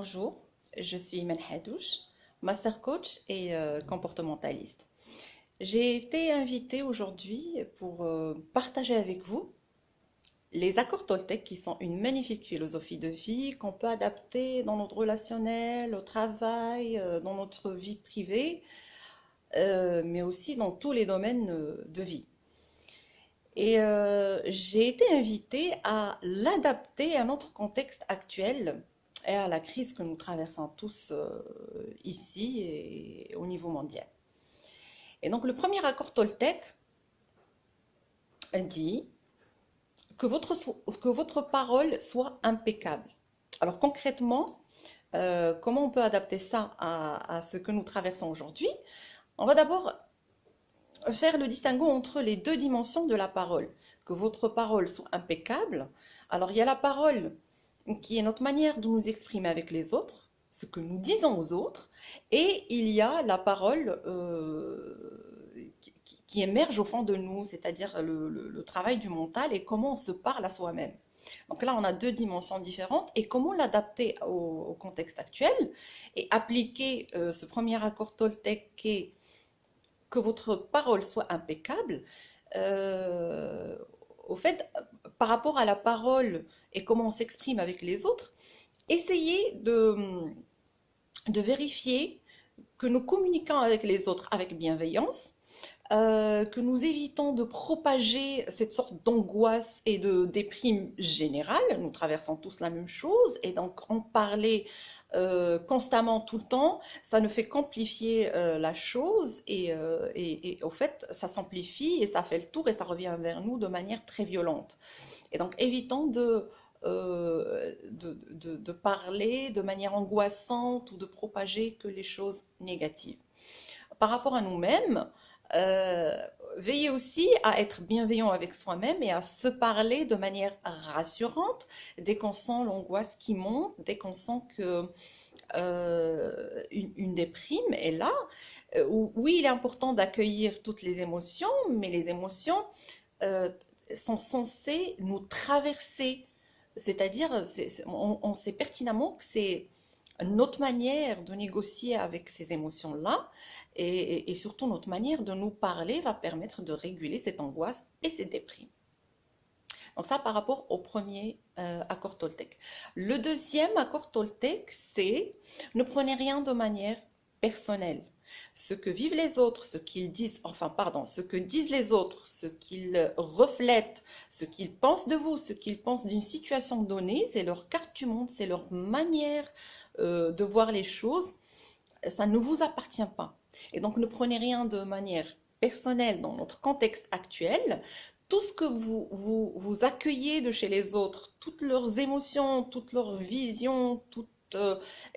Bonjour, je suis Imen Hadouche, master coach et comportementaliste. J'ai été invitée aujourd'hui pour partager avec vous les accords Toltec qui sont une magnifique philosophie de vie qu'on peut adapter dans notre relationnel, au travail, dans notre vie privée, mais aussi dans tous les domaines de vie. Et j'ai été invitée à l'adapter à notre contexte actuel et à la crise que nous traversons tous ici et au niveau mondial. Et donc le premier accord Toltec dit que votre parole soit impeccable. Alors concrètement, comment on peut adapter ça à ce que nous traversons aujourd'hui? On va d'abord faire le distinguo entre les deux dimensions de la parole. Que votre parole soit impeccable. Alors, il y a la parole qui est notre manière de nous exprimer avec les autres, ce que nous disons aux autres, et il y a la parole qui émerge au fond de nous, c'est-à-dire le travail du mental et comment on se parle à soi-même. Donc là, on a deux dimensions différentes et comment l'adapter au contexte actuel et appliquer ce premier accord Toltec qui est que votre parole soit impeccable, au fait, par rapport à la parole et comment on s'exprime avec les autres, essayez de vérifier que nous communiquons avec les autres avec bienveillance, que nous évitons de propager cette sorte d'angoisse et de déprime générale. Nous traversons tous la même chose et donc en parler constamment tout le temps, ça ne fait qu'amplifier la chose et au fait, ça s'amplifie et ça fait le tour et ça revient vers nous de manière très violente. Et donc, évitons de parler de manière angoissante ou de propager que les choses négatives. Par rapport à nous-mêmes, euh, veillez aussi à être bienveillant avec soi-même et à se parler de manière rassurante dès qu'on sent l'angoisse qui monte, dès qu'on sent que une déprime est là. Oui, il est important d'accueillir toutes les émotions, mais les émotions euh, sont censées nous traverser. C'est-à-dire, on sait pertinemment que c'est notre manière de négocier avec ces émotions-là et surtout notre manière de nous parler va permettre de réguler cette angoisse et cette déprime. Donc ça par rapport au premier accord Toltec. Le deuxième accord Toltec, c'est ne prenez rien de manière personnelle. Ce que vivent les autres, ce qu'ils disent, enfin pardon, ce que disent les autres, ce qu'ils reflètent, ce qu'ils pensent de vous, ce qu'ils pensent d'une situation donnée, c'est leur carte du monde, c'est leur manière de voir les choses. Ça ne vous appartient pas. Et donc ne prenez rien de manière personnelle dans notre contexte actuel. Tout ce que vous accueillez de chez les autres, toutes leurs émotions, toutes leurs visions, toutes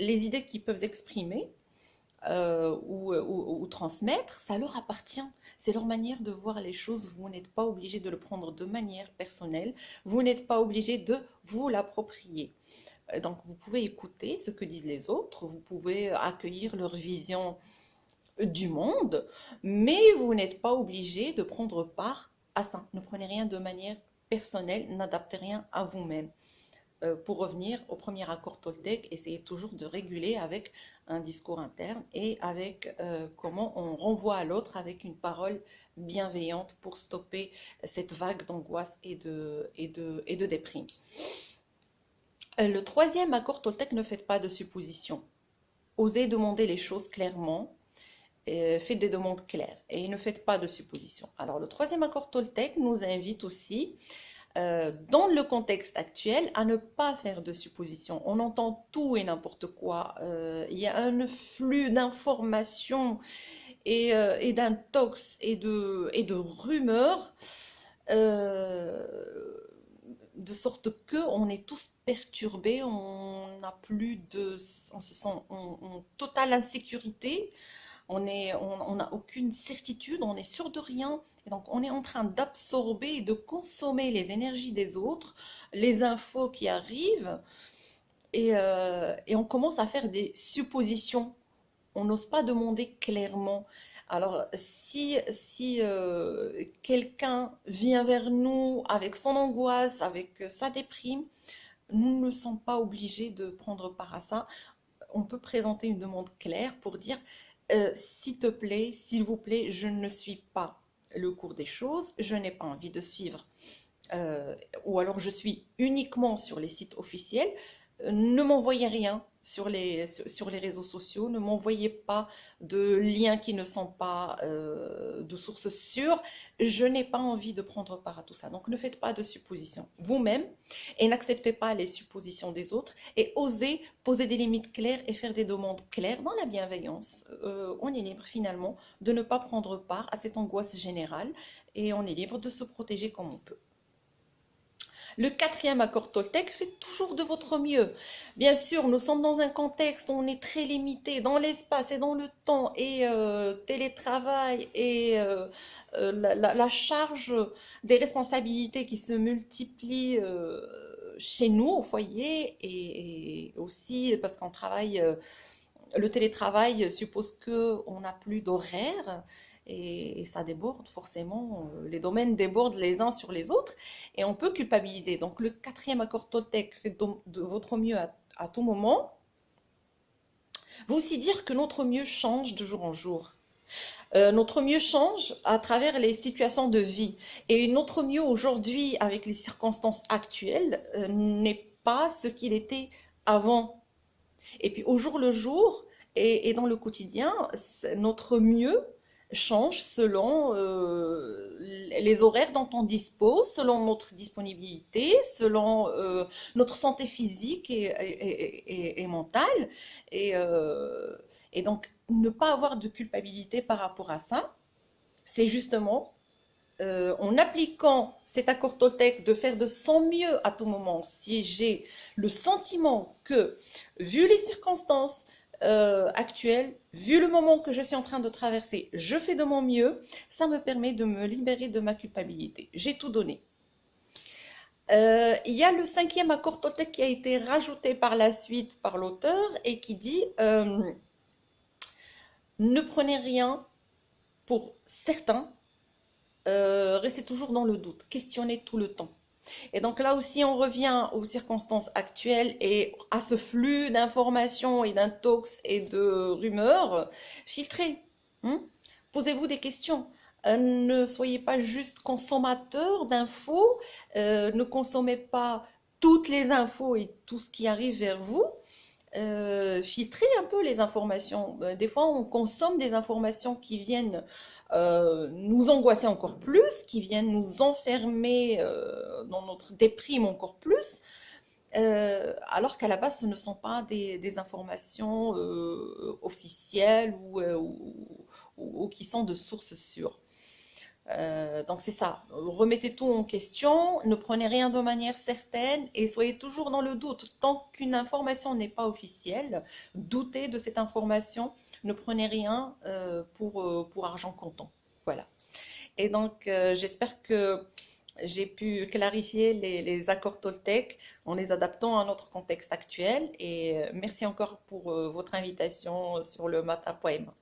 les idées qu'ils peuvent exprimer ou transmettre, ça leur appartient. C'est leur manière de voir les choses. Vous n'êtes pas obligé de le prendre de manière personnelle. Vous n'êtes pas obligé de vous l'approprier. Donc, vous pouvez écouter ce que disent les autres, vous pouvez accueillir leur vision du monde, mais vous n'êtes pas obligé de prendre part à ça. Ne prenez rien de manière personnelle, n'adaptez rien à vous-même. Pour revenir au premier accord Toltec, essayez toujours de réguler avec un discours interne et avec comment on renvoie à l'autre avec une parole bienveillante pour stopper cette vague d'angoisse et de déprime. Le troisième accord Toltec, ne faites pas de suppositions. Osez demander les choses clairement. Faites des demandes claires et ne faites pas de suppositions. Alors le troisième accord Toltec nous invite aussi, dans le contexte actuel, à ne pas faire de suppositions. On entend tout et n'importe quoi. Il y a un flux d'informations et d'intox et de rumeurs. De sorte que on est tous perturbés, on n'a plus de, on se sent en totale insécurité, on n'a aucune certitude, on est sûr de rien, et donc on est en train d'absorber et de consommer les énergies des autres, les infos qui arrivent, et on commence à faire des suppositions. On n'ose pas demander clairement. Alors, si quelqu'un vient vers nous avec son angoisse, avec sa déprime, nous ne sommes pas obligés de prendre part à ça. on peut présenter une demande claire pour dire s'il te plaît, s'il vous plaît, je ne suis pas le cours des choses, je n'ai pas envie de suivre, ou alors je suis uniquement sur les sites officiels, ne m'envoyez rien sur les réseaux sociaux, ne m'envoyez pas de liens qui ne sont pas de sources sûres, je n'ai pas envie de prendre part à tout ça. Donc ne faites pas de suppositions vous-même et n'acceptez pas les suppositions des autres et osez poser des limites claires et faire des demandes claires dans la bienveillance. On est libre finalement de ne pas prendre part à cette angoisse générale et on est libre de se protéger comme on peut. Le quatrième accord Toltec, faites toujours de votre mieux. Bien sûr, nous sommes dans un contexte où on est très limité dans l'espace et dans le temps, et télétravail et la charge des responsabilités qui se multiplient chez nous au foyer, et aussi parce qu'on travaille, le télétravail suppose qu'on n'a plus d'horaire. Et ça déborde forcément, les domaines débordent les uns sur les autres et on peut culpabiliser. Donc le quatrième accord Toltec, faites de votre mieux à tout moment, veut aussi dire que notre mieux change de jour en jour. Notre mieux change à travers les situations de vie. Et notre mieux aujourd'hui, avec les circonstances actuelles, n'est pas ce qu'il était avant. Et puis au jour le jour et dans le quotidien, notre mieux change selon les horaires dont on dispose, selon notre disponibilité, selon notre santé physique et mentale. Et donc, ne pas avoir de culpabilité par rapport à ça, c'est justement en appliquant cet accord Toltec de faire de son mieux à tout moment. Si j'ai le sentiment que, vu les circonstances actuelles, vu le moment que je suis en train de traverser, je fais de mon mieux, ça me permet de me libérer de ma culpabilité. J'ai tout donné. Il y a le cinquième accord Toltec qui a été rajouté par la suite par l'auteur et qui dit ne prenez rien pour certain, restez toujours dans le doute, questionnez tout le temps. Et donc là aussi, on revient aux circonstances actuelles et à ce flux d'informations et d'intox et de rumeurs. Filtrez. Posez-vous des questions. Ne soyez pas juste consommateur d'infos. Ne consommez pas toutes les infos et tout ce qui arrive vers vous. Filtrez un peu les informations. Des fois, on consomme des informations qui viennent nous angoisser encore plus, qui viennent nous enfermer dans notre déprime encore plus, alors qu'à la base, ce ne sont pas des informations officielles ou qui sont de sources sûres. Donc c'est ça, remettez tout en question, ne prenez rien de manière certaine et soyez toujours dans le doute. Tant qu'une information n'est pas officielle, doutez de cette information, ne prenez rien pour argent comptant. Voilà. Et donc j'espère que j'ai pu clarifier les accords Toltec en les adaptant à notre contexte actuel et merci encore pour votre invitation sur le Mata Poème.